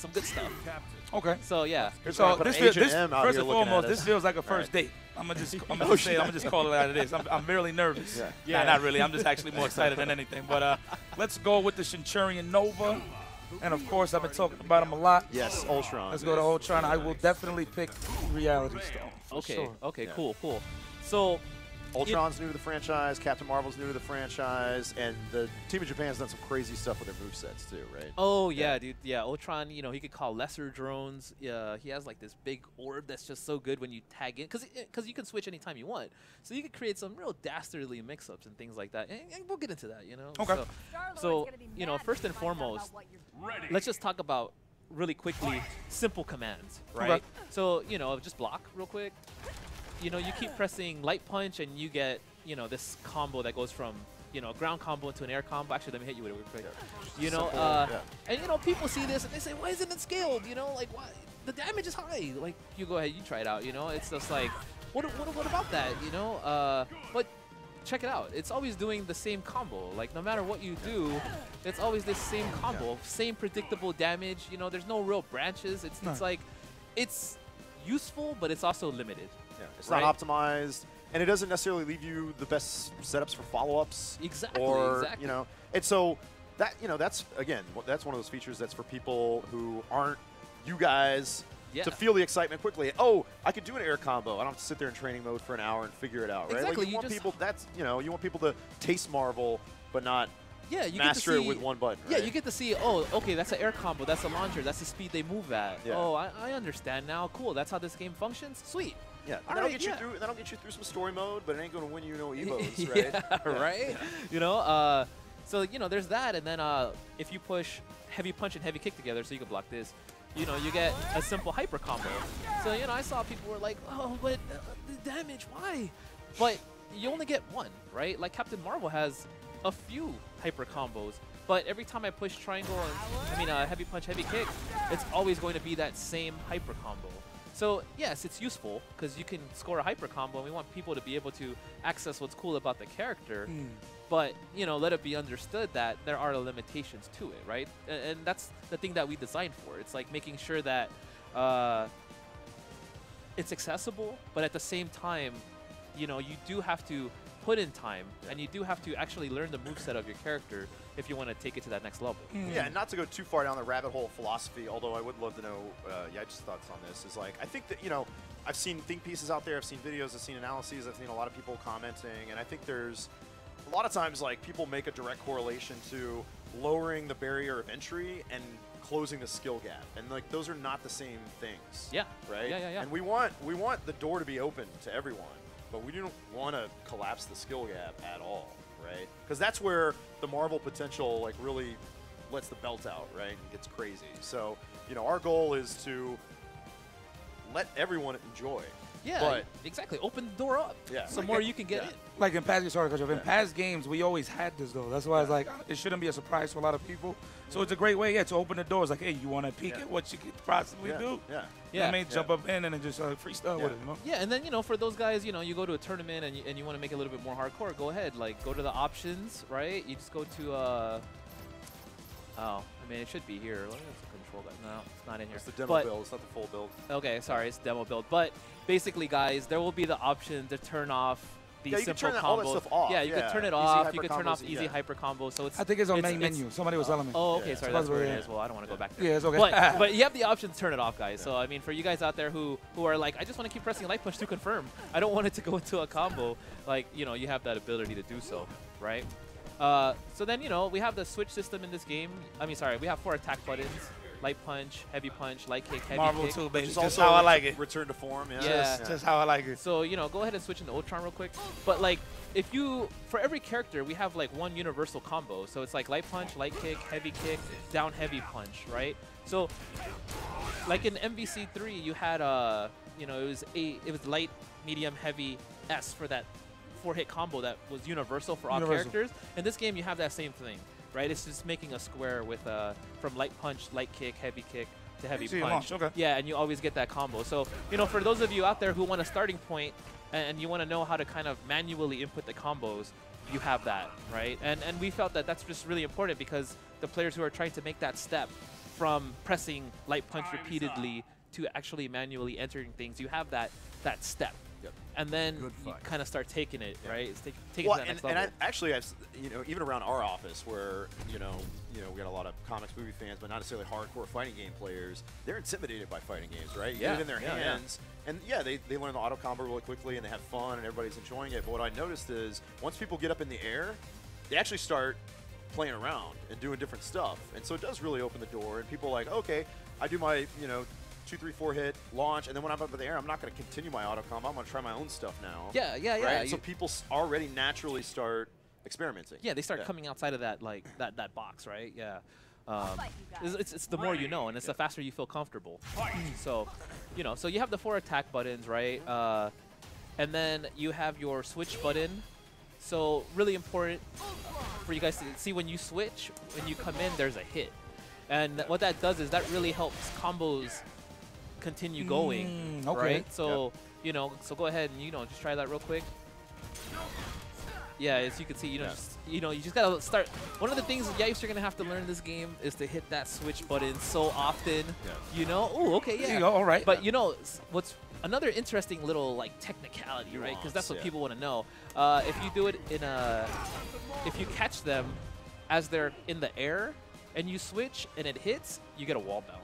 some good stuff. Okay. So yeah. So put this, an Agent this M out first here and looking at foremost, us. this feels like a first date. I'm gonna just call it out of this. I'm really nervous. Yeah. Nah, not really. I'm just actually more excited than anything. But let's go with the Centurion Nova, and of course I've been talking about him a lot. Yes, Ultron. Let's go to Ultron. I will definitely pick Reality Stone. Okay. sure. Okay. Yeah. Cool. So. Ultron's new to the franchise, Captain Marvel's new to the franchise, and the Team of Japan's done some crazy stuff with their movesets too, right? Oh yeah, dude. Yeah, Ultron. You know, he could call lesser drones. He has like this big orb that's just so good when you tag in, because you can switch anytime you want. So you could create some real dastardly mix-ups and things like that. And we'll get into that. You know. Okay. So you know, first and foremost, let's just talk about really quickly simple commands, right? Okay. So you know, just block real quick. You know, you keep pressing light punch and you get, you know, this combo that goes from, you know, ground combo into an air combo. Actually, let me hit you with it real quick. You know, and, you know, people see this and they say, why isn't it scaled? You know, like, why? The damage is high. Like, you go ahead, you try it out, you know? It's just like, what about that, you know? But check it out. It's always doing the same combo. Like, no matter what you do, it's always this same combo. Same predictable damage. You know, there's no real branches. It's like, it's useful, but it's also limited. Yeah, it's not optimized, and it doesn't necessarily leave you the best setups for follow-ups. Exactly. Or, you know, and so that, you know, that's, again, that's one of those features that's for people who aren't you guys to feel the excitement quickly. Oh, I could do an air combo. I don't have to sit there in training mode for an hour and figure it out, right? Exactly. Like you want people, that's, you know, you want people to taste Marvel, but not master it with one button. Yeah, right? you get to see, oh, okay, that's an air combo, that's a launcher, that's the speed they move at. Yeah. Oh, I understand now. Cool, that's how this game functions. Sweet. Yeah, All that'll right, get you through. That'll get you through some story mode, but it ain't gonna win you no evos, right? Yeah, right. You know, so you know, there's that, and then if you push heavy punch and heavy kick together, so you can block this, you know, you get a simple hyper combo. So you know, I saw people were like, oh, but the damage, why? But you only get one, right? Like Captain Marvel has a few hyper combos, but every time I push triangle and heavy punch, heavy kick, it's always going to be that same hyper combo. So yes, it's useful because you can score a hyper combo, and we want people to be able to access what's cool about the character. But you know, let it be understood that there are limitations to it, right? And that's the thing that we designed for. It's like making sure that it's accessible, but at the same time, you know, you do have to put in time, and you do have to actually learn the moveset of your character if you want to take it to that next level. Yeah, and not to go too far down the rabbit hole of philosophy, although I would love to know just thoughts on this, is like, I think that, you know, I've seen think pieces out there, I've seen videos, I've seen analyses, I've seen a lot of people commenting, and I think there's a lot of times, like, people make a direct correlation to lowering the barrier of entry and closing the skill gap, and like those are not the same things. Yeah. Right. Yeah. And we want the door to be open to everyone, but we don't want to collapse the skill gap at all, right? Because that's where the Marvel potential like really lets the belt out, right? And gets crazy. So you know, our goal is to let everyone enjoy. Yeah, but exactly. Open the door up. Yeah. Some more you can get in. Like in past, in past games, we always had this though. That's why it's like it shouldn't be a surprise to a lot of people. So it's a great way, to open the doors. Like, hey, you want to peek at what you could possibly do? Yeah. I mean, jump up in and then just freestyle with it. You know? Yeah, and then you know, for those guys, you know, you go to a tournament and you want to make it a little bit more hardcore. Go ahead, like go to the options, right? You just go to I mean, it should be here. Let me just control that. No, it's not in here. It's the demo build. It's not the full build. Okay, sorry, it's demo build. But basically, guys, there will be the option to turn off these simple combos. All that stuff off. Yeah, you can turn it off. You can turn off easy hyper combos. So it's. I think it's on main menu. Somebody was telling me. Oh, okay, sorry, that's where it is. Well, I don't want to go back there. Yeah, it's okay. But you have the option to turn it off, guys. So I mean, for you guys out there who are like, I just want to keep pressing light push to confirm. I don't want it to go into a combo. Like, you know, you have that ability to do so, right? So then, you know, we have the switch system in this game. I mean, sorry, we have 4 attack buttons. Light punch, heavy punch, light kick, heavy Marvel kick. too, baby. Just Just how I like it. Return to form. Just how I like it. So, you know, go ahead and switch into Ultron real quick. But, like, if you, for every character, we have, like, one universal combo. So it's like light punch, light kick, heavy kick, down heavy punch, right? So, like in MVC3, you had, you know, it was light, medium, heavy, S for that 4-hit combo that was universal for all characters. In this game, you have that same thing. Right, it's just making a square with from light punch, light kick, heavy kick to heavy punch. Okay. Yeah, and you always get that combo. So, you know, for those of you out there who want a starting point and you want to know how to kind of manually input the combos, you have that, right? And we felt that that's just really important because the players who are trying to make that step from pressing light punch repeatedly to actually manually entering things. You have that step. Yep. And then Good you fight. kind of start taking it, right? It's take it Well, to that next and level. actually, even around our office, where we got a lot of comics, movie fans, but not necessarily hardcore fighting game players. They're intimidated by fighting games, right? You Yeah, get it in their yeah, yeah. hands, and they learn the auto combo really quickly, and they have fun, and everybody's enjoying it. But what I noticed is once people get up in the air, they actually start playing around and doing different stuff, and so it does really open the door. And people are like, okay, I do my 2, 3, 4 hit launch, and then when I'm up in the air, I'm not going to continue my auto combo. I'm going to try my own stuff now. Yeah, yeah, yeah. Right? So people already naturally start experimenting. Yeah, they start coming outside of that that box, right? Yeah. It's the more you know, and it's the faster you feel comfortable. So, so you have the 4 attack buttons, right? And then you have your switch button. So really important for you guys to see when you switch, when you come in, there's a hit. And what that does is that really helps combos continue going, okay. right? So, so go ahead and, just try that real quick. Yeah, as you can see, you just gotta start. One of the things Yipes you're gonna have to learn this game is to hit that switch button so often. Oh, okay, yeah. There you go, all right. But what's another interesting little technicality, right? Because that's what people want to know. If you do it if you catch them as they're in the air and you switch and it hits, you get a wall bounce.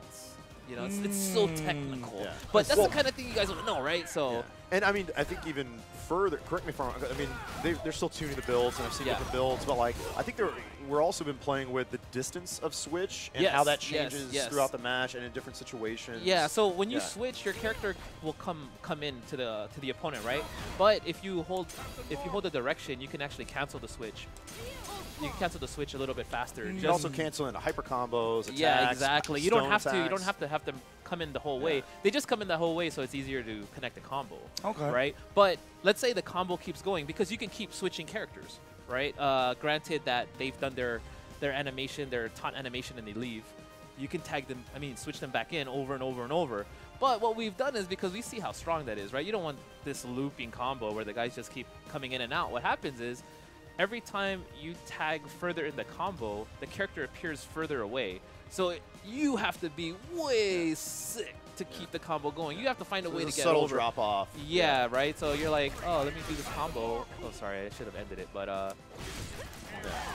It's so technical. Yeah. But that's the kind of thing you guys want to know, right? So. Yeah. And I mean, I think even further, correct me if I'm wrong, I mean, they're still tuning the builds, and I've seen different builds, but I think we're also been playing with the distance of switch and how that changes throughout the match and in different situations. Yeah, so when you switch, your character will come in to the opponent, right? But if you hold the direction, you can actually cancel the switch. You can cancel the switch a little bit faster. You can also cancel into hyper combos, attacks, yeah, exactly. You don't have stone to. You don't attacks. have them come in the whole way. They just come in the whole way, so it's easier to connect a combo. Okay. Right. But let's say the combo keeps going because you can keep switching characters, right? Granted that they've done their animation, their taunt animation, and they leave. You can tag them. Switch them back in over and over and over. But what we've done is because we see how strong that is, right? You don't want this looping combo where the guys just keep coming in and out. What happens is, every time you tag further in the combo, the character appears further away. So you have to be way sick to keep the combo going. You have to find a way to get subtle over. drop off. Yeah, right? So you're like, oh, let me do this combo. Oh, sorry, I should have ended it. But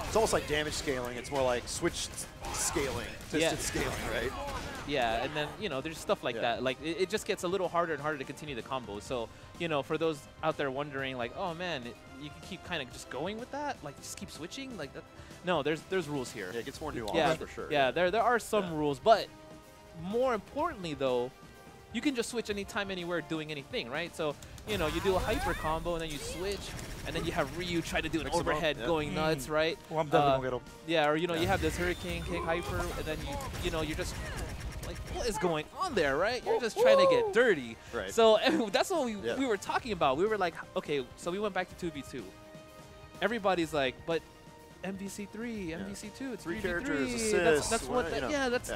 It's almost like damage scaling. It's more like switch scaling, distance scaling, right? yeah, and then, there's stuff like that. Like, it just gets a little harder and harder to continue the combo. So, for those out there wondering, like, oh, man, you can keep kind of just going with that? Like, just keep switching? Like, that? No, there's rules here. Yeah, it gets more nuanced for sure. Yeah, there are some rules. But more importantly, though, you can just switch anytime, anywhere, doing anything, right? So, you do a hyper combo, and then you switch, and then you have Ryu try to do an overhead going nuts, right? Well, I'm definitely going to get him. Yeah, or, you have this hurricane kick hyper, and then you're just like, what is going on there, right? You're just trying to get dirty. Right. So that's what we were talking about. We were like, okay, so we went back to 2v2. Everybody's like, but MVC3, MVC2, it's 3 3v3. characters, assists, That's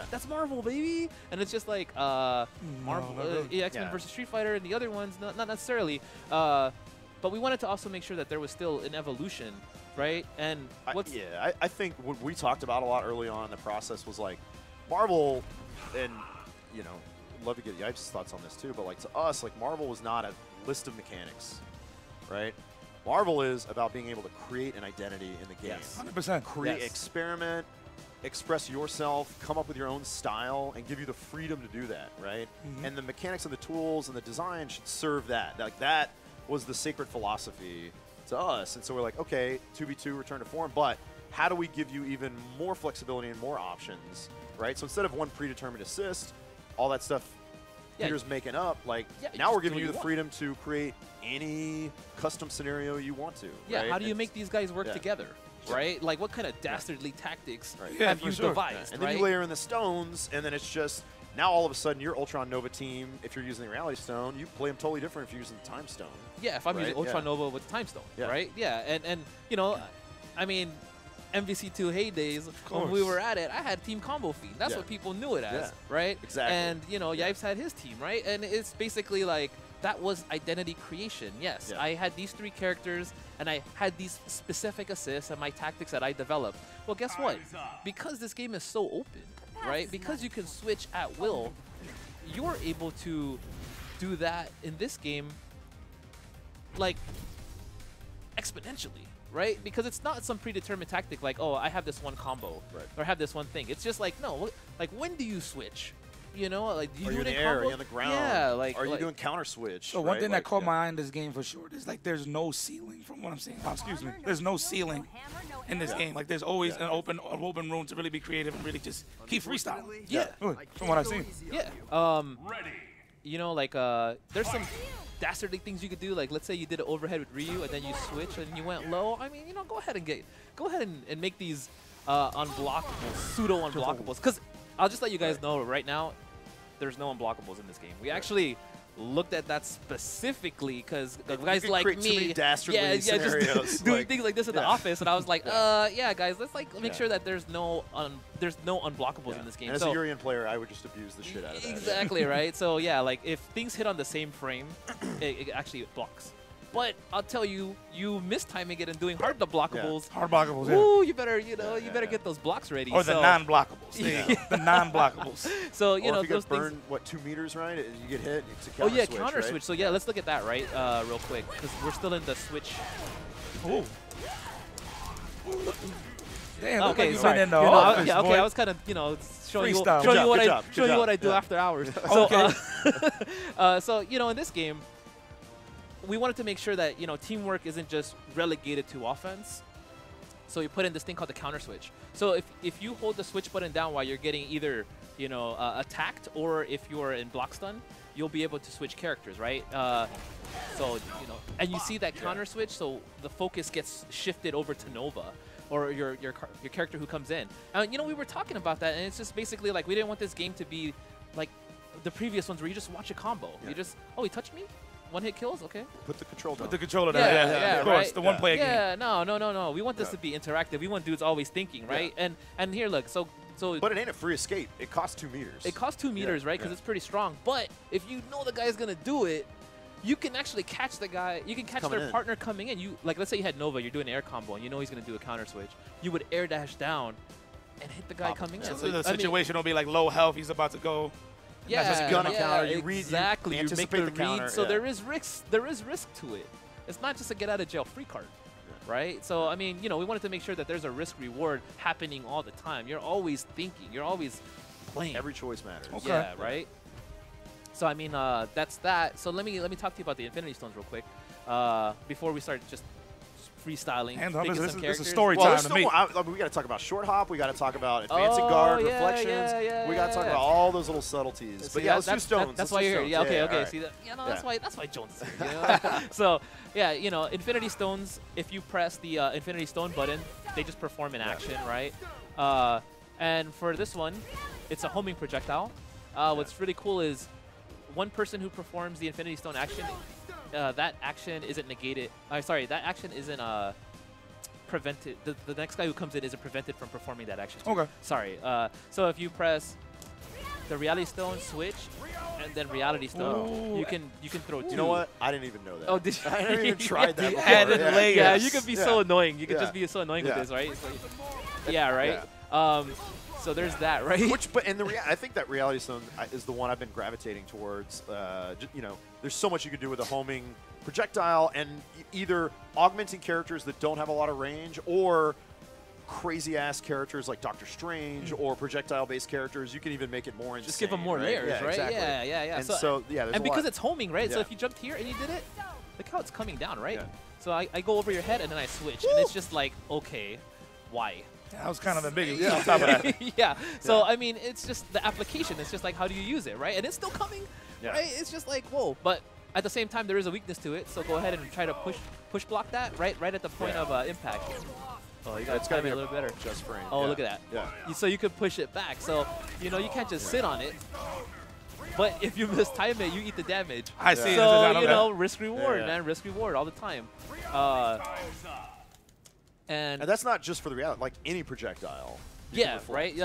that's Marvel, baby. And it's just like Marvel, X-Men versus Street Fighter, and the other ones, not necessarily. But we wanted to also make sure that there was still an evolution, right? And I think what we talked about a lot early on in the process was like Marvel, and love to get Yipes' thoughts on this too. But like to us, like Marvel was not a list of mechanics, right? Marvel is about being able to create an identity in the game. 100%. Create, experiment, express yourself, come up with your own style, and give you the freedom to do that, right? And the mechanics and the tools and the design should serve that. Like that was the sacred philosophy to us. And so we're like, okay, 2v2, return to form, but how do we give you even more flexibility and more options, right? So instead of one predetermined assist, all that stuff Peter's making up, like now we're giving you the freedom to create any custom scenario you want to. Yeah, right? how do you make these guys work together, right? Like, what kind of dastardly tactics Yeah, have you devised, And then you layer in the stones, and then it's just, now all of a sudden your Ultron Nova team, if you're using the Reality Stone, you play them totally different if you're using the Time Stone. Yeah, if I'm using Ultron Nova with Time Stone, right? Yeah, and I mean, MVC2 heydays, when we were at it, I had Team Combo Feed. That's what people knew it as, right? Exactly. And, Yipes had his team, right? And it's basically like, that was identity creation, yes. I had these 3 characters, and I had these specific assists and my tactics that I developed. Well, guess what? Because this game is so open, right? Because you can switch at will, you're able to do that in this game, like, exponentially, right? Because it's not some predetermined tactic like, oh, I have this one combo, or I have this one thing. It's just like, no, like, when do you switch? You know, like, do you do in it the in air? combo? Are you on the ground? Yeah, like, are you doing counter switch? So one thing that caught my eye in this game for sure is like there's no ceiling from what I'm seeing. Oh, excuse me. There's no ceiling in this game. Like there's always an open room to really be creative and really just keep freestyling. Yeah. From what I've seen. Yeah. You know, like, there's some dastardly things you could do. Like, let's say you did an overhead with Ryu and then you switch and you went low. I mean, you know, go ahead and make these unblockables, pseudo unblockables. Because I'll just let you guys know right now, there's no unblockables in this game. We actually looked at that specifically because guys like me, just doing things like this in the office, and I was like, yeah, guys, let's like make sure that there's no unblockables in this game. And as a Urian player, I would just abuse the shit out of that. Exactly, right? So yeah, like if things hit on the same frame, it actually blocks. But I'll tell you, you mistiming it and doing hard blockables. Hard blockables, Ooh, you better, you better get those blocks ready. Or the non-blockables. The non-blockables. So, you know, if you those get burned, what, 2 meters, right? You get hit, it's a counter switch, counter right? switch. So yeah, let's look at that, right, real quick, because we're still in the switch. Ooh. Damn, okay, like sorry. In the office, okay, boy. I was kind of, showing you Freestyle. what I do after hours. So, you know, in this game, we wanted to make sure that, teamwork isn't just relegated to offense. So we put in this thing called the counter switch. So if you hold the switch button down while you're getting either, attacked, or if you're in block stun, you'll be able to switch characters, right? And you see that counter switch, so the focus gets shifted over to Nova, or your character who comes in. And, we were talking about that, and it's just basically like we didn't want this game to be like the previous ones where you just watch a combo. You just, oh, he touched me? One-hit kills? Okay. Put the control down. Put the controller down. Yeah, of course. Right? The one-player game. Yeah, no. We want this to be interactive. We want dudes always thinking, right? And here, look, so. But it ain't a free escape. It costs 2 meters. It costs 2 meters, right? Because it's pretty strong. But if you know the guy's gonna do it, you can actually catch the guy. You can catch their partner coming in. You let's say you had Nova. You're doing an air combo, and you know he's gonna do a counter switch. You would air dash down, and hit the guy coming in. So the situation will be like low health. He's about to go. Yeah, just gun counter. You read, exactly. You make the counter. read. So there is risk. There is risk to it. It's not just a get out of jail free card, right? So I mean, we wanted to make sure that there's a risk reward happening all the time. You're always thinking. You're always playing. Every choice matters. Okay. Yeah, right. So I mean, that's that. So let me talk to you about the Infinity Stones real quick before we start just freestyling. This is story time to me. We got to talk about short hop. We got to talk about advancing guard, reflections. We got to talk about all those little subtleties. But let's do stones. That's why you're here. Yeah, okay. Right. See that? That's why Jones is here. So yeah, Infinity Stones. If you press the Infinity Stone button, they just perform in action, right? And for this one, it's a homing projectile. What's really cool is one person who performs the Infinity Stone action. That action isn't negated. That action isn't prevented. The next guy who comes in isn't prevented from performing that action. Okay. Sorry. So if you press the Reality Stone switch and then Reality Stone, you can throw 2. You know what? I didn't even know that. Oh, did you? I never even tried that before. Yeah, you could be so annoying. You could just be so annoying with this, right? So, yeah, right. Yeah. So there's that, right? I think that Reality Stone is the one I've been gravitating towards. There's so much you can do with a homing projectile, and either augmenting characters that don't have a lot of range, or crazy-ass characters like Doctor Strange, or projectile-based characters. You can even make it more insane. Just give them more layers, right? Exactly. Yeah. And and because it's homing, right? So if you jumped here and you did it, look how it's coming down, right? Yeah. So I go over your head and then I switch, and it's just like, okay, why? That was kind of the biggest. On top of that. Yeah. So I mean, it's just the application. It's just like, how do you use it, right? And it's still coming, right? It's just like, whoa. But at the same time, there is a weakness to it. So go ahead and try to push block that right at the point of impact. Oh, you got to be a little better. Just frame. Oh, look at that. Yeah. So you could push it back. So you can't just sit on it. But if you mistime it, you eat the damage. I see. So risk reward, man. Risk reward all the time. And that's not just for the reality, like any projectile. Yeah, right?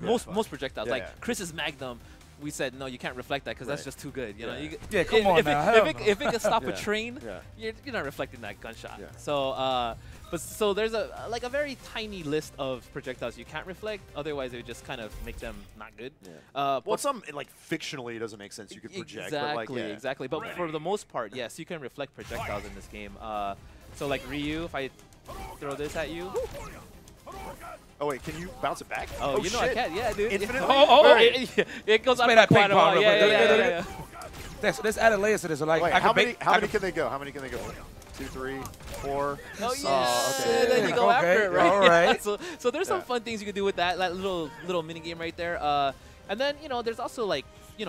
Most projectiles. Like Chris's Magnum we said no, you can't reflect that because that's just too good. You know, you, Yeah, come on now. If it can stop a train, Yeah. you're not reflecting that gunshot. Yeah. So, so there's a very tiny list of projectiles you can't reflect. Otherwise, it would just kind of make them not good. Yeah. Well, some like fictionally it doesn't make sense. You could project. Exactly, but like, exactly. But for the most part, yes, you can reflect projectiles in this game. So like Ryu, if I throw this at you. Oh wait, can you bounce it back? Oh, you know I shit. can, yeah, dude. Infinitely? It goes up play that quite ping a pong while. real Yeah. quick. There's added layers to this. So like, Wait, I how can many? How many can they go? How many can they go? 2, 3, 4. Oh yeah. okay. And then you go after it, right? All right. So there's some fun things you can do with that little mini game right there. And then there's also like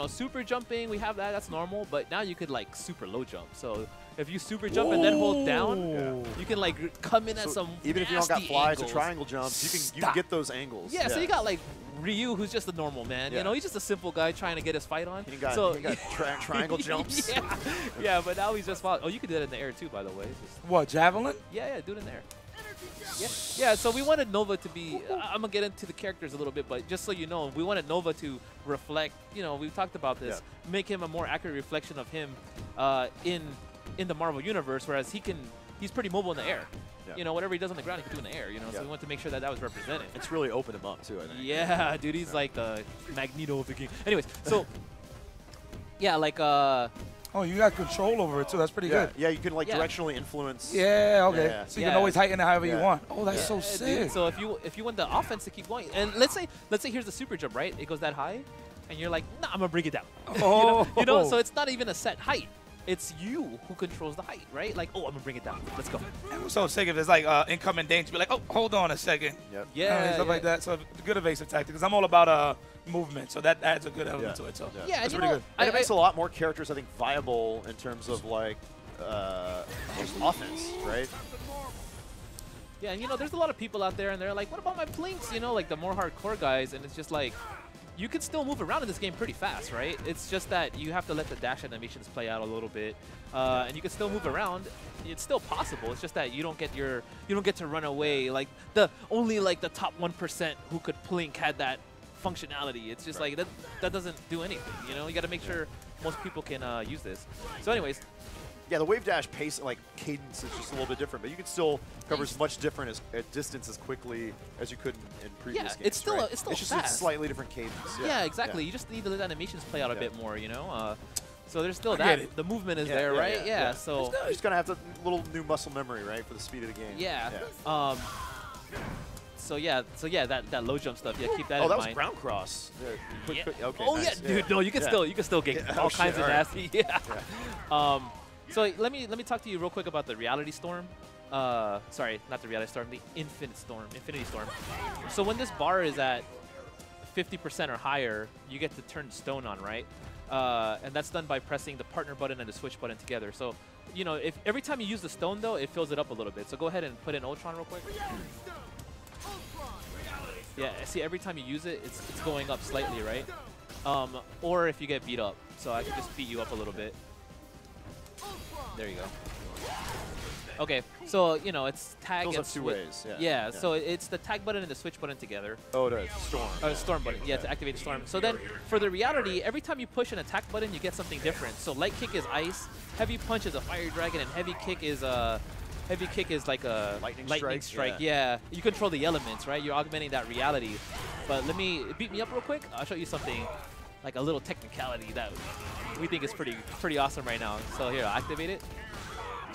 super jumping. We have that. That's normal. But now you could like super low jump. So if you super jump and then hold down, you can like come in at some even if you don't got nasty flies angles. or triangle jumps, you can get those angles. Yeah, so you got like Ryu, who's just a normal man. Yeah. He's just a simple guy trying to get his fight on. He got triangle jumps. Yeah, but now he's just fine. Oh, you can do that in the air too, by the way. Just, What, javelin? yeah, do it in there. Yeah, so we wanted Nova to be, I'm going to get into the characters a little bit, but just so you know, we wanted Nova to reflect, we talked about this, make him a more accurate reflection of him in the Marvel Universe, whereas he's pretty mobile in the air. Yeah. Whatever he does on the ground, he can do in the air, so we wanted to make sure that was represented. It's really opened him up, too, I think. Yeah, dude, he's like the Magneto of the game. Anyways, so, yeah, like, Oh, you got control over it, too. That's pretty good. Yeah, you can, like, directionally influence. Yeah, okay. Yeah. So you can always heighten it however you want. Oh, that's so dude, sick. so if you want the offense to keep going, and let's say here's the super jump, right? It goes that high, and you're like, nah, I'm gonna bring it down. Oh. So it's not even a set height. It's you who controls the height, right? Like, oh, I'm gonna bring it down. Let's go. I'm so sick if it's like incoming danger. Be like, oh, hold on a second. Yep. Yeah, Stuff like that. So good evasive tactic. Because I'm all about movement, so that adds a good element to it. So yeah, that's and pretty good. And it makes a lot more characters, I think, viable in terms of, like, just offense, right? Yeah, and there's a lot of people out there, and they're like, what about my plinks? Like the more hardcore guys, and it's just like, you can still move around in this game pretty fast, right? It's just that you have to let the dash animations play out a little bit, and you can still move around. It's still possible. It's just that you don't get to run away. Like only like the top 1% who could plink had that functionality. It's just like that doesn't do anything. You got to make sure most people can use this. So, anyways. Yeah, the wave dash pace, like cadence, is just a little bit different, but you can still cover as much different distance as quickly as you could in previous games. It's still right? it's just fast. a slightly different cadence. Yeah, exactly. You just need to let animations play out a bit more, So there's still that. The movement is there, right? Yeah. So you're just gonna have a little new muscle memory, right, for the speed of the game. Yeah. So that low jump stuff. Yeah, keep that in mind. Oh, that was ground cross. Yeah. Okay, oh nice. yeah, dude. No, you can still get all kinds of nasty. Yeah. So let me talk to you real quick about the Reality Storm. Sorry, not the Reality Storm, the Infinity Storm. So when this bar is at 50% or higher, you get to turn stone on, right? And that's done by pressing the partner button and the switch button together. So, if every time you use the stone, though, it fills it up a little bit. So go ahead and put in Ultron real quick. Yeah, see, every time you use it, it's going up slightly, right? Or if you get beat up. So I can just beat you up a little bit. There you go. Okay, so, it's tag Those and are two ways. Yeah, so it's the tag button and the switch button together. Oh, the storm. Storm button, yeah, to activate the storm. So then, for the reality, every time you push an attack button, you get something different. So light kick is ice, heavy punch is a fire dragon, and heavy kick is like a lightning strike. Yeah, you control the elements, right? You're augmenting that reality. But beat me up real quick. I'll show you something, like a little technicality that we think is pretty awesome right now. So here, I'll activate it.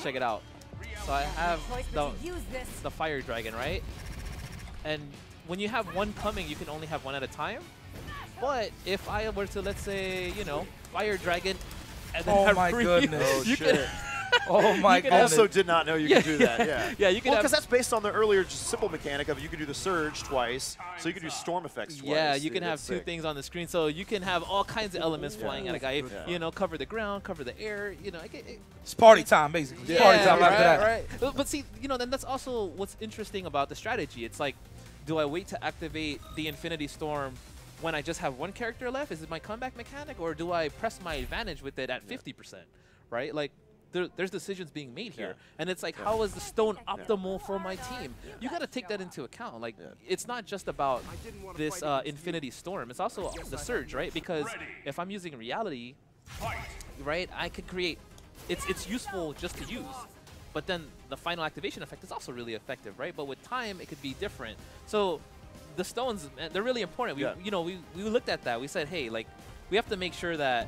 Check it out. So I have the fire dragon, right? And when you have one coming, you can only have one at a time. But if I were to, let's say, fire dragon, and then have my Ryu, goodness. you can Oh my god! Also did not know you could do that. Yeah. Yeah, you can. Well, because that's based on the earlier just simple mechanic of you could do the surge twice, so you could do storm effects twice. Yeah, you can Dude, have that's two sick. things on the screen, so you can have all kinds of elements flying at a guy. Cover the ground, cover the air. It's party time, basically. Yeah, Party time after that. right. But see, then that's also what's interesting about the strategy. It's like, do I wait to activate the Infinity Storm when I just have one character left? Is it my comeback mechanic, or do I press my advantage with it at 50%? Right? Like, there's decisions being made here, and it's like, how is the stone optimal for my team? You got to take that into account. Like, it's not just about this Infinity Storm. It's also the Surge, right? Because if I'm using reality, right, I could create. It's useful just to use, but then the final activation effect is also really effective, right? But with time, it could be different. So the stones, they're really important. We looked at that. We said, hey, like, we have to make sure that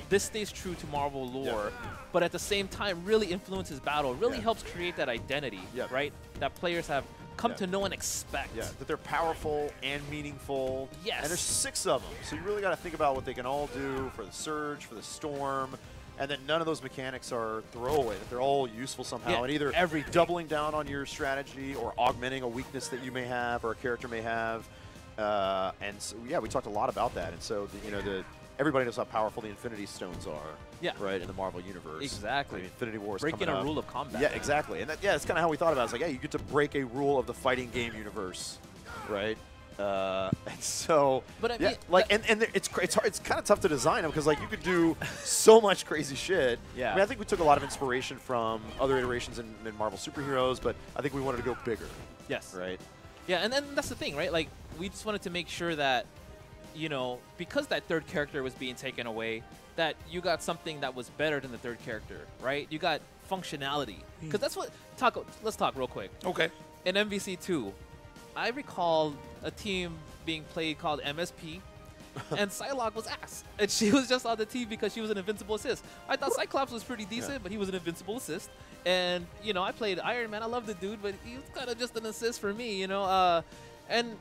this stays true to Marvel lore, but at the same time really influences battle, really helps create that identity, right? That players have come to know and expect. Yeah, that they're powerful and meaningful. Yes. And there's 6 of them, so you really got to think about what they can all do for the Surge, for the Storm, and then none of those mechanics are throwaway. That they're all useful somehow, and either doubling down on your strategy or augmenting a weakness that you may have or a character may have. And so, yeah, we talked a lot about that. And so, everybody knows how powerful the Infinity Stones are, right, in the Marvel Universe. Exactly. I mean, Infinity Wars breaking coming a up. rule of combat. Yeah, exactly. And that's kind of how we thought about it. It's like, yeah, you get to break a rule of the fighting game universe, right? And so, but I mean, it's hard, it's kind of tough to design them because like you could do so much crazy shit. Yeah. I mean, I think we took a lot of inspiration from other iterations in Marvel superheroes, but I think we wanted to go bigger. Yes. Right. Yeah, and then that's the thing, right? Like, we just wanted to make sure that, because that third character was being taken away, that you got something that was better than the third character, right? You got functionality. Because that's what... Let's talk real quick. Okay. In MVC 2, I recall a team being played called MSP, and Psylocke was ass. And she was just on the team because she was an invincible assist. I thought Cyclops was pretty decent, but he was an invincible assist. And, I played Iron Man. I love the dude, but he was kind of just an assist for me, And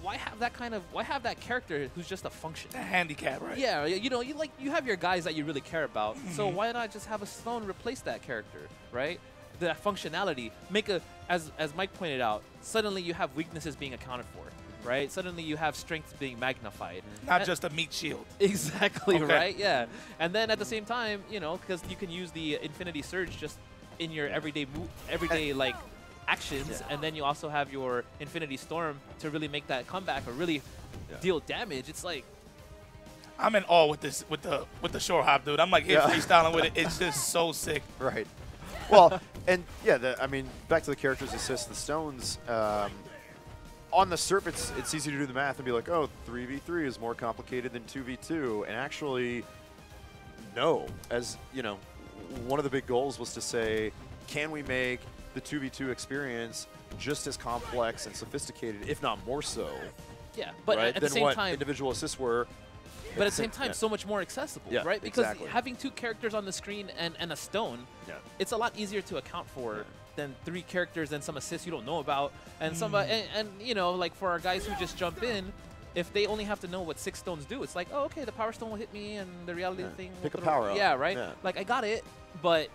why have that character who's just a function? A handicap, right? Yeah, you have your guys that you really care about. So why not just have a stone replace that character, right? That functionality, as Mike pointed out, suddenly you have weaknesses being accounted for, right? Suddenly you have strengths being magnified. Not just a meat shield. Exactly, right? Yeah. And then at the same time, because you can use the Infinity Surge just in your everyday like actions, and then you also have your Infinity Storm to really make that comeback or really deal damage. It's like, I'm in awe with this with the shore hop, dude. I'm like freestyling with it. It's just so sick. Right. Well, and I mean, back to the characters assist, the stones. On the surface, it's easy to do the math and be like, oh, 3v3 is more complicated than 2v2, and actually, no. As one of the big goals was to say, can we make the 2v2 experience just as complex and sophisticated, if not more so? Yeah, but right, at the same time, individual assists were. But at the same time, so much more accessible, right? Because having 2 characters on the screen and a stone, it's a lot easier to account for than 3 characters and some assists you don't know about. And somebody, and like for our guys who just jump in, if they only have to know what 6 stones do, it's like, oh, okay, the power stone will hit me, and the reality thing will pick a power up. Yeah, right. Yeah. Like I got it, but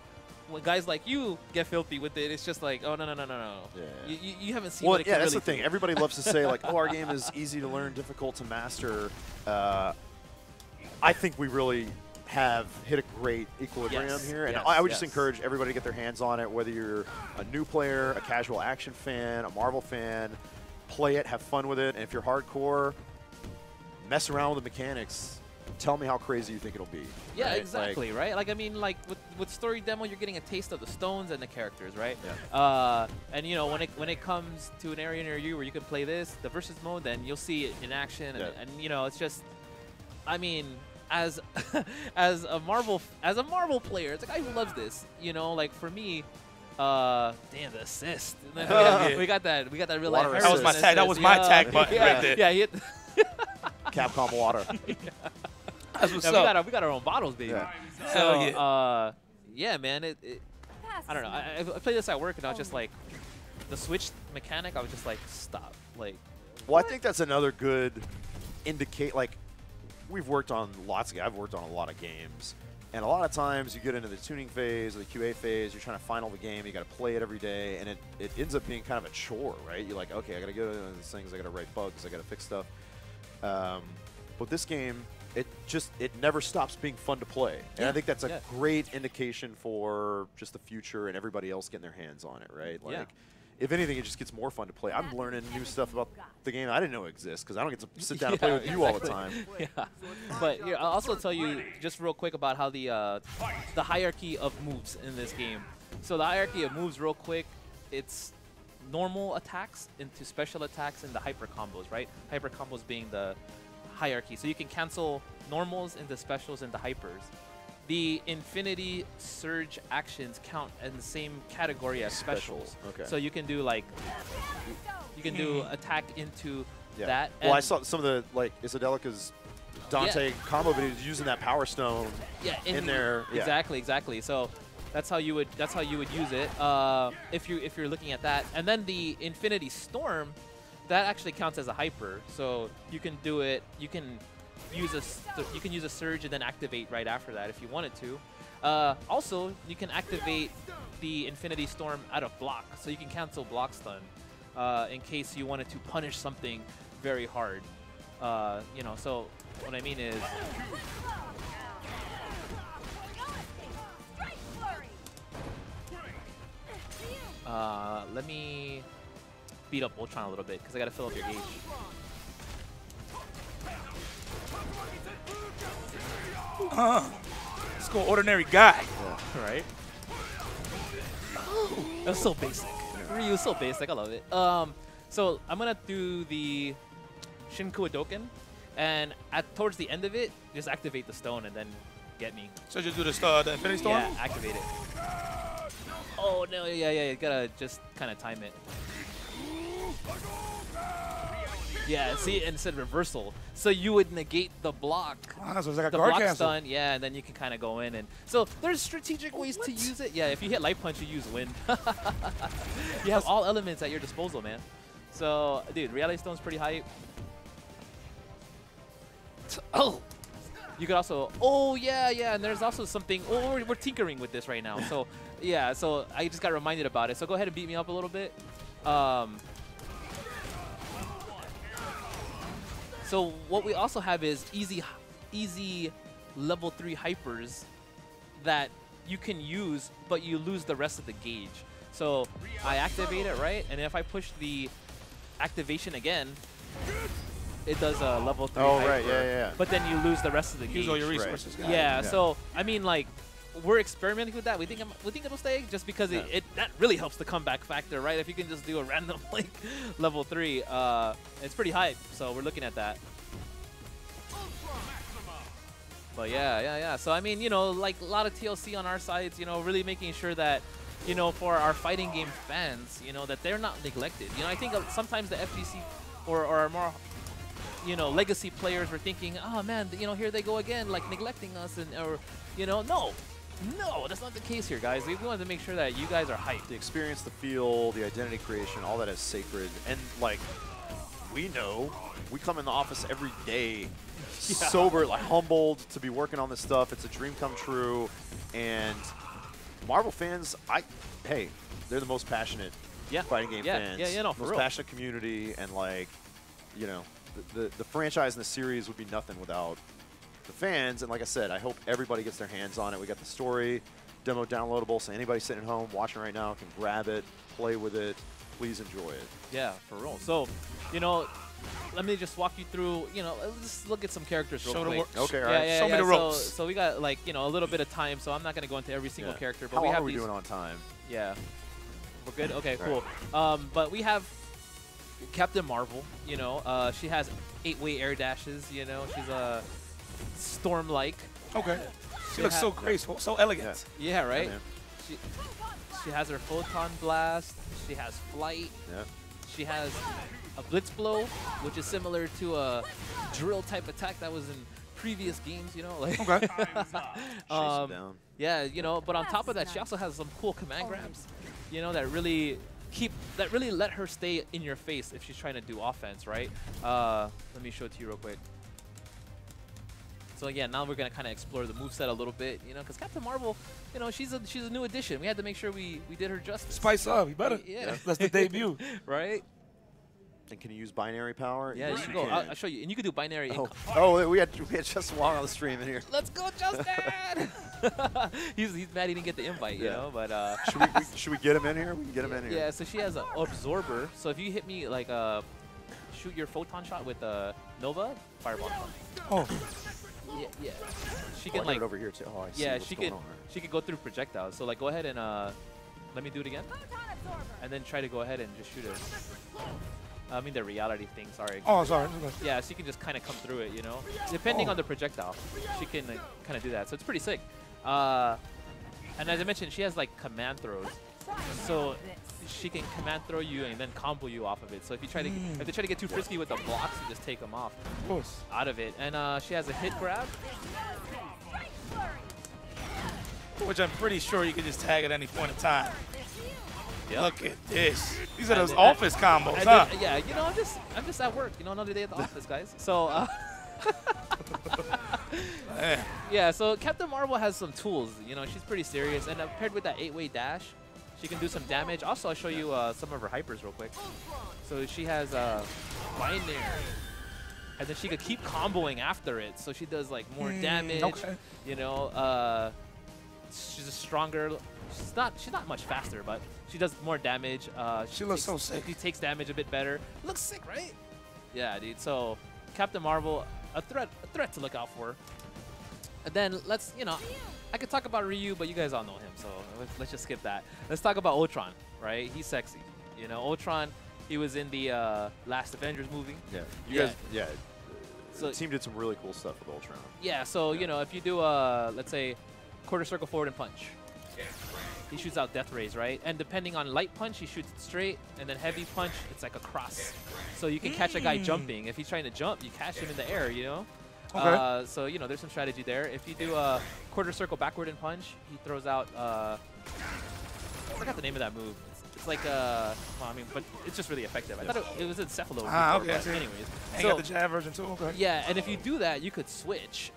when guys like you get filthy with it, it's just like, oh no. Yeah. You haven't seen. Well, what it can that's really the thing. do. Everybody loves to say like, oh, our game is easy to learn, difficult to master. I think we really have hit a great equilibrium here, and I would just encourage everybody to get their hands on it, whether you're a new player, a casual action fan, a Marvel fan. Play it, have fun with it, and if you're hardcore, mess around with the mechanics. Tell me how crazy you think it'll be. Yeah, right? exactly, like, right? Like, I mean, like, with story demo, you're getting a taste of the stones and the characters, right? Yeah. And, when it comes to an area near you where you can play this, the versus mode, then you'll see it in action. And it's just, I mean, as a Marvel player, it's a guy who loves this, like, for me, damn, the assist. We got that real life. That was my tag. That was my tag button right there. Yeah, he hit Capcom water. That's what's up. We got our own bottles, baby. Yeah. So, yeah, man. I don't know. I played this at work, and I was just like, the switch mechanic. I was just like, stop. Like, well, I think that's another good indicate. Like, we've worked on I've worked on a lot of games, and a lot of times you get into the tuning phase or the QA phase. You're trying to final the game. You got to play it every day, and it ends up being kind of a chore, right? You're like, okay, I got to go into these things. I got to write bugs. I got to fix stuff. But this game, it never stops being fun to play. And I think that's a great indication for just the future and everybody else getting their hands on it, right? Like, if anything, it just gets more fun to play. I'm learning new stuff about the game I didn't know exists because I don't get to sit down and play with you all the time. Yeah. But yeah, I'll also tell you just real quick about how the hierarchy of moves in this game. So the hierarchy of moves real quick, it's normal attacks into special attacks and the hyper combos, right? Hyper combos being the hierarchy. So you can cancel normals into specials into hypers. The Infinity Surge actions count in the same category as specials. Okay. So you can do like, you can do attack into that. Well, I saw some of the, like, Isadelica's Dante combo videos using that Power Stone in there. Exactly, exactly. So that's how you would use it if you're looking at that. And then the Infinity Storm, that actually counts as a hyper. So you can do it. You can use a surge and then activate right after that if you wanted to. Also, you can activate the Infinity Storm out of block, so you can cancel block stun in case you wanted to punish something very hard. You know, so what I mean is. Let me beat up Ultron a little bit because I gotta fill up your gauge. Let's go ordinary guy. Yeah. Right? That's so basic. Ryu's so basic. I love it. So I'm gonna do the Shinku Hadoken, and towards the end of it, just activate the stone and then get me. So just do the Infinity Storm? Yeah, activate it. Oh no! Yeah. You gotta just kind of time it. Yeah, see, and it said reversal. So you would negate the block. Ah, so it's like a the guard block cancel. stun, yeah, and then you can kind of go in. And so there's strategic ways to use it. Yeah, if you hit Light Punch, you use Wind. You have all elements at your disposal, man. So, dude, Reality Stone's pretty hype. Oh! You could also, oh, yeah, and there's also something, oh, we're tinkering with this right now. So, yeah, so I just got reminded about it. So go ahead and beat me up a little bit. So what we also have is easy level 3 hypers that you can use, but you lose the rest of the gauge. So I activate it, right? And if I push the activation again, it does a level 3 hyper. Right, yeah. But then you lose the rest of the gauge. Use all your resources. Right. Yeah, so I mean, like, we're experimenting with that. We think it'll stay just because that really helps the comeback factor, right? If you can just do a random like level 3, it's pretty hype. So we're looking at that. But yeah. So I mean, you know, like a lot of TLC on our sides, you know, really making sure that, you know, for our fighting game fans, you know, that they're not neglected. You know, I think sometimes the FGC or our more, you know, legacy players were thinking, oh man, you know, here they go again, like neglecting us, or you know, no, that's not the case here, guys. We wanted to make sure that you guys are hyped. The experience, the feel, the identity creation, all that is sacred. And like, we know, we come in the office every day, sober, like humbled to be working on this stuff. It's a dream come true. And Marvel fans, hey, they're the most passionate fighting game fans. Yeah, no, for most real. passionate community, and like, you know, the franchise and the series would be nothing without the fans. And like I said, I hope everybody gets their hands on it. We got the story demo downloadable, so anybody sitting at home watching right now can grab it, play with it. Please enjoy it. Yeah, for real. So, you know, let me just walk you through, you know, let's look at some characters real quick. Okay, all right. Show me the ropes. So we got, like, you know, a little bit of time, so I'm not going to go into every single character. But How we long have are we these, doing on time? Yeah. We're good? Okay, All cool. But we have Captain Marvel, you know. She has 8-way air dashes, you know. She's a storm-like. Okay. She looks so graceful, so elegant. Yeah, right? Yeah, she has her Photon Blast. She has Flight. Yeah. She has a Blitz Blow, which is similar to a drill type attack that was in previous games, you know. Like Okay. Down. Yeah, you know, but on top of that, she also has some cool command grabs, you know, that really let her stay in your face if she's trying to do offense, right? Let me show it to you real quick. So yeah, now we're gonna kind of explore the moveset a little bit, you know, because Captain Marvel, you know, she's a new addition. We had to make sure we did her justice. Spice up, you better. Yeah. That's the debut. Right? And can you use binary power? Yeah, Yes, you can you go. can. I'll show you, and you can do binary. Oh, we had Justin Wong on the stream in here. Let's go, Justin! he's mad he didn't get the invite, you know. But should we get him in here? We can get him in here. Yeah. So she has an absorber. So if you hit me like shoot your photon shot with Nova, fireball. Oh. Yeah. She can like over here too. Oh, I see yeah, what's she going can on. she can go through projectiles. So like go ahead and let me do it again, and then try to go ahead and just shoot it. I mean the reality thing. Sorry. Oh, sorry. Yeah, she can just kind of come through it, you know. Depending on the projectile, she can kind of do that. So it's pretty sick. And as I mentioned, she has like command throws. So she can command throw you and then combo you off of it. So if you try to if they try to get too frisky with the blocks, you just take them off out of it. And she has a hit grab, which I'm pretty sure you can just tag at any point in time. Yep. Look at this. These are those office combos, and huh? then, yeah, you know, I'm just at work. You know, another day at the office, guys. So. Yeah, so Captain Marvel has some tools. You know, she's pretty serious. And paired with that 8-way dash, she can do some damage. Also, I'll show you some of her hypers real quick. So she has Binary. And then she could keep comboing after it. So she does, like, more damage. Okay. You know, she's a stronger. She's not much faster, but she does more damage. She looks so sick. She takes damage a bit better. Looks sick, right? Yeah, dude. So Captain Marvel, a threat to look out for. And then let's, you know, I could talk about Ryu, but you guys all know him, so let's just skip that. Let's talk about Ultron, right? He's sexy. You know, Ultron, he was in the last Avengers movie. Yeah. You guys, yeah. So the team did some really cool stuff with Ultron. Yeah, so, you know, if you do, let's say, quarter circle forward and punch, he shoots out death rays, right? And depending on light punch, he shoots it straight, and then heavy punch, it's like a cross. So you can catch a guy jumping. If he's trying to jump, you catch him in the air, you know? Okay. So, you know, there's some strategy there. If you do a quarter circle backward and punch, he throws out, I forgot the name of that move. It's like, well, I mean, but it's just really effective. I thought it was in Cephalo. Ah, before, okay. but anyways. And you got the jab version too, okay. Yeah, and if you do that, you could switch.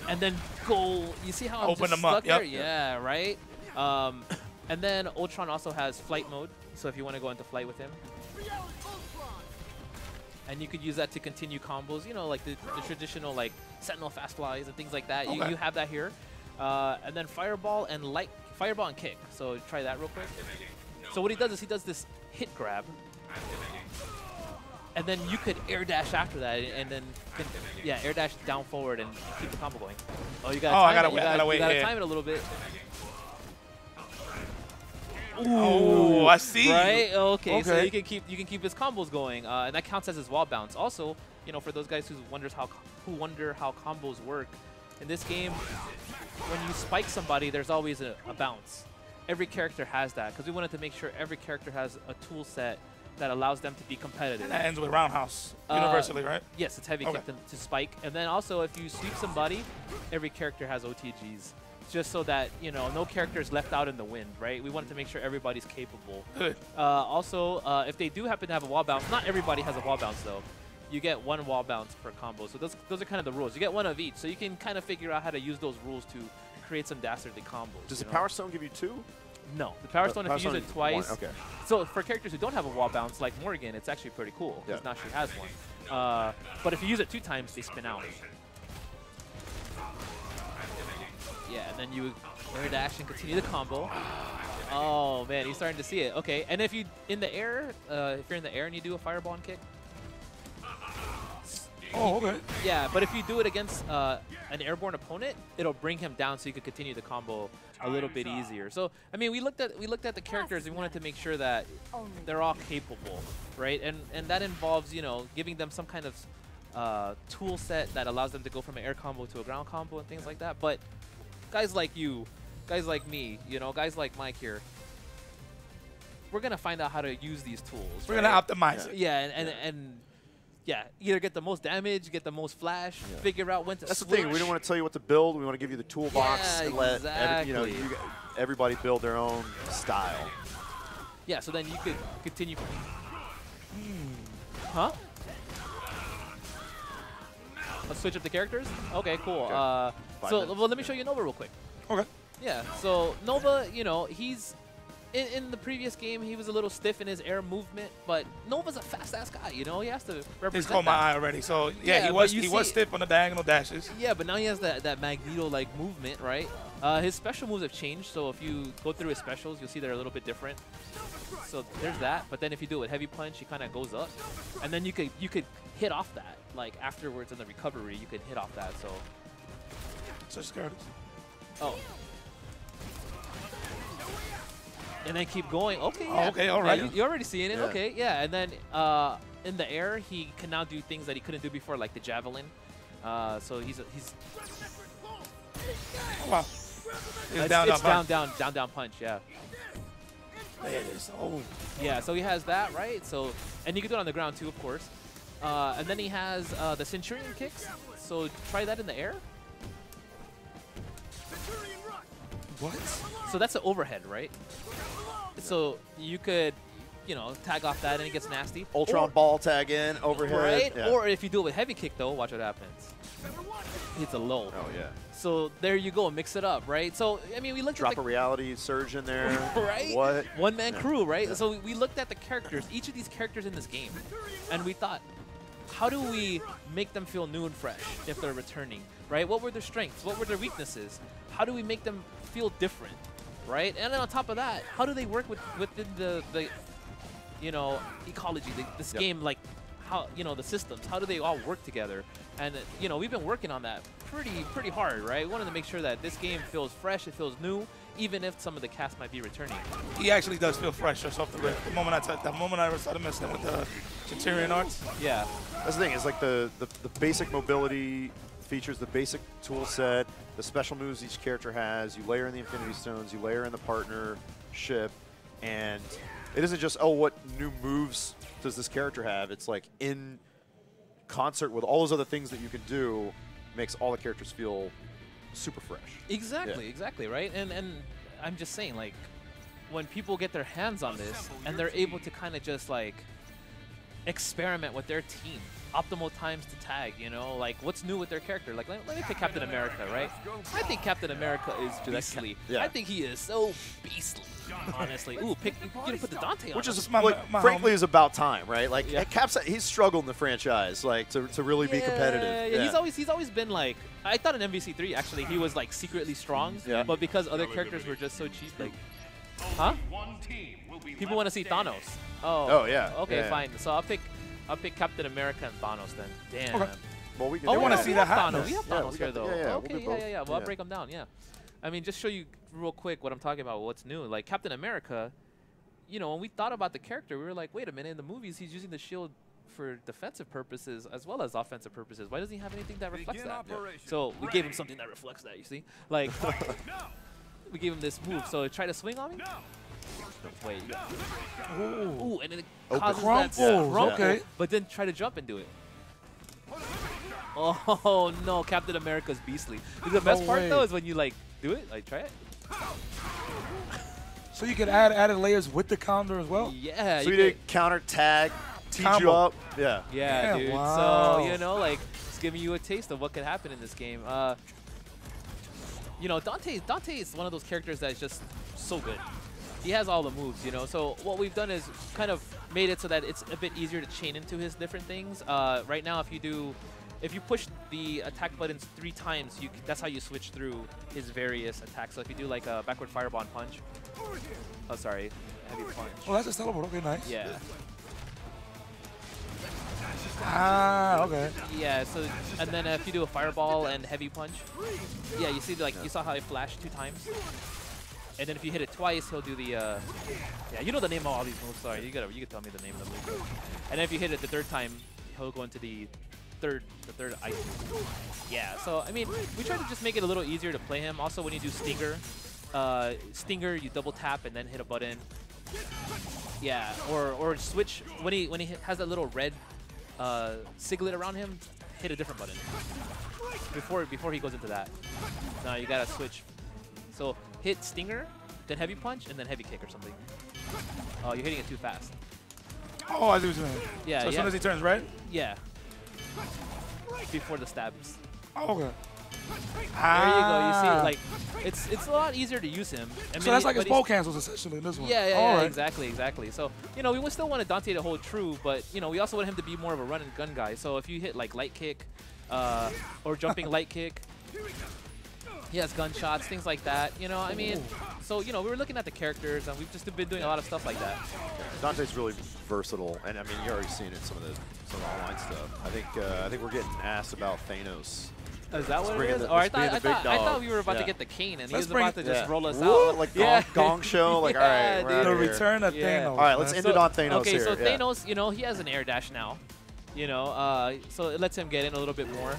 And then go, you see how I'm Open just them up, stuck there? yep. Yeah, right? And then Ultron also has flight mode, so if you want to go into flight with him. And you could use that to continue combos, you know, like the traditional like Sentinel fast flies and things like that. Okay. You have that here. And then fireball and kick. So try that real quick. So what he does is he does this hit grab. And then you could air dash after that, and then air dash down forward and keep the combo going. Oh, you gotta gotta time it a little bit. Ooh, I see. Right? Okay. So you can keep his combos going, and that counts as his wall bounce. Also, you know, for those guys who wonder how combos work, in this game, when you spike somebody, there's always a bounce. Every character has that because we wanted to make sure every character has a tool set that allows them to be competitive. And that ends with roundhouse universally, right? Yes, it's heavy kick to spike. And then also, if you sweep somebody, every character has OTGs. Just so that, you know, no character is left out in the wind, right? We wanted to make sure everybody's capable. Good. Also, if they do happen to have a wall bounce, not everybody has a wall bounce, though. You get one wall bounce per combo. So those are kind of the rules. You get one of each, so you can kind of figure out how to use those rules to create some dastardly combos. Does the Power Stone give you 2? No. The Power Stone, if you use it twice. Okay. So for characters who don't have a wall bounce, like Morgan, it's actually pretty cool, because now she has one. But if you use it 2 times, they spin out. Yeah, and then you air dash and continue the combo. Oh, man, you're starting to see it. Okay, and if you, in the air, if you're in the air and you do a fireball and kick. Oh, okay. Yeah, but if you do it against an airborne opponent, it'll bring him down so you could continue the combo a little bit easier. So, I mean, we looked at the characters and we wanted to make sure that they're all capable, right? And that involves, you know, giving them some kind of tool set that allows them to go from an air combo to a ground combo and things like that. But guys like you, guys like me, you know, guys like Mike here, we're going to find out how to use these tools. We're going to optimize it. Yeah, and either get the most damage, get the most flash, figure out when to That's switch. the thing. We don't want to tell you what to build. We want to give you the toolbox and let everybody build their own style. Yeah, so then you could continue. Huh? Let's switch up the characters? Okay, cool. Okay. Well, let me show you Nova real quick. Okay. Yeah, so Nova, you know, he's in the previous game, he was a little stiff in his air movement, but Nova's a fast-ass guy, you know? He has to represent He's caught my eye already. So, yeah, he was stiff on the diagonal dashes. Yeah, but now he has that Magneto-like movement, right? His special moves have changed, so if you go through his specials, you'll see they're a little bit different. So there's that, but then if you do it with heavy punch, he kind of goes up, and then you could hit off that. Like afterwards in the recovery, you could hit off that. So scared. Oh. And then keep going. Okay. Oh, Yeah. okay. All right. Yeah, you're already seeing it. Yeah. Okay. Yeah. And then in the air, he can now do things that he couldn't do before, like the javelin. So he's. Oh, wow. It's down punch. Yeah. There it is. Oh. Yeah. So he has that, right? So and you can do it on the ground too, of course. And then he has the Centurion kicks. So try that in the air. What? So that's an overhead, right? So you could, you know, tag off that and it gets nasty. Ultron ball tag in, overhead. Right? Yeah. Or if you do it with heavy kick, though, watch what happens. It's a low. Oh, yeah. So there you go. Mix it up, right? So, I mean, we looked Drop at the a reality surge in there. right? What? One-man crew, right? Yeah. So we looked at the characters, each of these characters in this game, and we thought, how do we make them feel new and fresh if they're returning, right? What were their strengths? What were their weaknesses? How do we make them feel different, right? And then on top of that, how do they work within the you know, ecology, this game, like how, you know, the systems, how do they all work together? And, you know, we've been working on that pretty hard, right? We wanted to make sure that this game feels fresh, it feels new, even if some of the cast might be returning. He actually does feel fresh just off the rip. The moment I started messing with the Centurion arts. Yeah. That's the thing, is like the basic mobility features, the basic tool set, the special moves each character has, you layer in the Infinity Stones, you layer in the partnership, and it isn't just, oh, what new moves does this character have? It's like in concert with all those other things that you can do, makes all the characters feel super fresh. Exactly, exactly, right? And I'm just saying, like, when people get their hands on this and they're able to kind of just like experiment with their team, optimal times to tag, you know, like what's new with their character. Like, let me pick Captain America, right? I think Captain America is beastly. Yeah. I think he is so beastly, honestly. Ooh, you're gonna put the Dante on. Which him. is, like, frankly, is about time, right? Like, Yeah. he's struggled in the franchise, like, to really be competitive. Yeah, he's always been like, I thought in MVC3 actually he was like secretly strong, Yeah. but because other characters were just so cheap, like, huh? People want to see Thanos. Oh, yeah. Okay, Yeah. fine. So I'll pick Captain America and Thanos then. Damn. Okay. Well, we can They do wanna that. see we the have hotness. Thanos. We have Yeah, Thanos we here got the- though. yeah, we'll Okay, do both. Well, I'll Yeah. break them down. Yeah. I mean, just show you real quick what I'm talking about. What's new? Like Captain America. You know, when we thought about the character, we were like, wait a minute. In the movies, he's using the shield for defensive purposes as well as offensive purposes. Why doesn't he have anything that reflects that? So we gave him something that reflects that. You see, like we gave him this move. So try to swing on me. Wait. Ooh, and then it causes that crumple. Okay. But then try to jump and do it. Oh no, Captain America's beastly. The best part though is when you like do it, like try it. So you can add added layers with the counter as well? Yeah. So you did counter tag, teach you Combo. up. Yeah. Yeah, dude. Wow. So, you know, like, it's giving you a taste of what could happen in this game. You know, Dante is one of those characters that is just so good. He has all the moves, you know. So what we've done is kind of made it so that it's a bit easier to chain into his different things. Right now, if you push the attack buttons 3 times, that's how you switch through his various attacks. So if you do like a backward fireball and punch. Oh, sorry. Heavy punch. Oh, that's a teleport. Okay, nice. Yeah. Ah, okay. Yeah, so, and then if you do a fireball and heavy punch, yeah, you see, like, you saw how he flashed 2 times? And then if you hit it twice, he'll do the, yeah, you know the name of all these moves, sorry, you can tell me the name of the move. And then if you hit it the 3rd time, he'll go into the third item. Yeah, so, I mean, we try to just make it a little easier to play him. Also, when you do Stinger, you double tap and then hit a button. Yeah, or switch, when he has that little red siglet around him, hit a different button before he goes into that. No, you gotta switch. So hit Stinger, then heavy punch, and then heavy kick or something. Oh, you're hitting it too fast. Oh, I see what you mean. Yeah, So as soon as he turns red? Yeah. Before the stabs. Oh, okay. There you go. You see, like, it's a lot easier to use him. I So mean, that's like his but bow cancels essentially in this one. Yeah, All right. exactly. So, you know, we would still want Dante to hold true, but, you know, we also want him to be more of a run and gun guy. So if you hit like light kick or jumping light kick, he has gunshots, things like that. You know, I mean, so, you know, we were looking at the characters, and we've just been doing a lot of stuff like that. Dante's really versatile, and I mean, you already seen it in some of the online stuff. I think we're getting asked about Thanos. Is that what it bringing is? the- Or I let's bring thought, the big I thought dog. we were about to Yeah. get the cane, and he Let's was bring about to just roll us Whoa, out. like Yeah. gong show. Like, all right, we're dude. outta The here. return of Yeah. Thanos. All right, let's man. end it on Thanos okay, here. so yeah. Thanos, you know, he has an air dash now. You know, so it lets him get in a little bit more.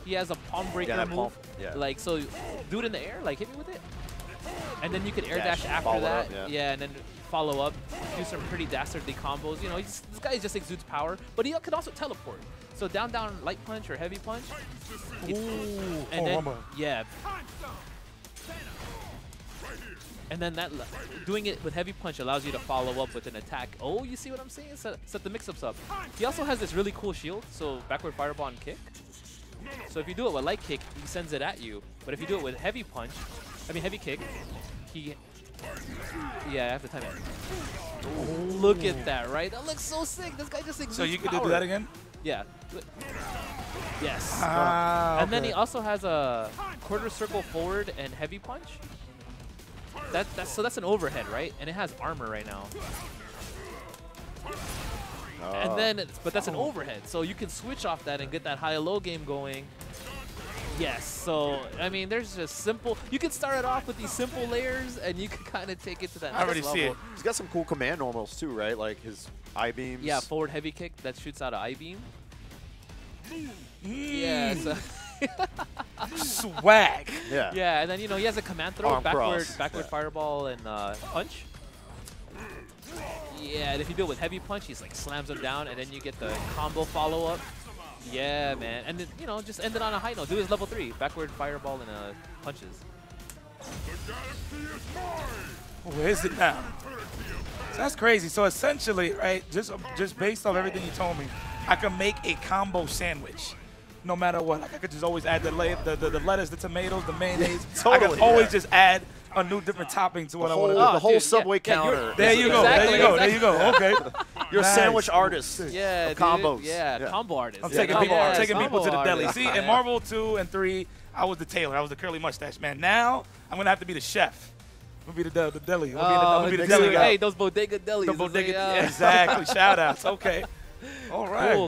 He has a palm breaker that move. palm- yeah. Like, so do it in the air, like hit me with it. And then you could air Dash, dash after follow that. up, yeah. Yeah, and then follow up. Do some pretty dastardly combos. You know, this guy just exudes power, but he can also teleport. So down, light punch or heavy punch. Ooh. And then, Rumble. yeah. And then that doing it with heavy punch allows you to follow up with an attack. Oh, you see what I'm saying? Set the mix-ups up. He also has this really cool shield, so backward fireball and kick. So if you do it with light kick, he sends it at you. But if you do it with heavy punch, I mean heavy kick, he... Yeah, I have to time it. Look at that, right? That looks so sick. This guy just exudes So you could power. do that again? Yeah. Yes. Ah, And then okay. he also has a quarter circle forward and heavy punch. So that's an overhead, right? And it has armor right now. And then, but that's an overhead, so you can switch off that and get that high-low game going. Yes, so, I mean, there's just simple, you can start it off with these simple layers, and you can kind of take it to that I next already level. see it. He's got some cool command normals too, right? Like his I-beams. Yeah, forward heavy kick that shoots out an I-beam. Yeah, so Swag. Yeah. yeah, and then, you know, he has a command throw, Arm backward cross. backward Yeah. fireball and punch. Yeah, and if you do it with heavy punch, he's like slams him down, and then you get the combo follow-up. Yeah, man. And then, you know, just end it on a high note. Do his level 3, backward fireball and punches. Where is it now? So that's crazy. So essentially, right, just based off everything you told me, I can make a combo sandwich. No matter what, like I could just always add the lettuce, the tomatoes, the mayonnaise. I Totally, can always yeah. just add a new different topping to what I want to do. The whole dude, Subway yeah, you're- counter. There you go. Exactly, There you go. Okay. You're a Nice. sandwich artist. Yeah, Of dude. combos. Yeah, Yeah. combo artist. I'm Yeah, taking combo people, artist, taking people to the combo deli. artist. See, in Yeah. Marvel 2 and 3, I was the tailor. I was the curly mustache man. Now I'm gonna have to be the chef. I'm gonna be the deli. I'm gonna be the deli guy. Hey, those bodega delis. The it's bodega. like, Exactly. Shout outs. Okay. All right. Cool.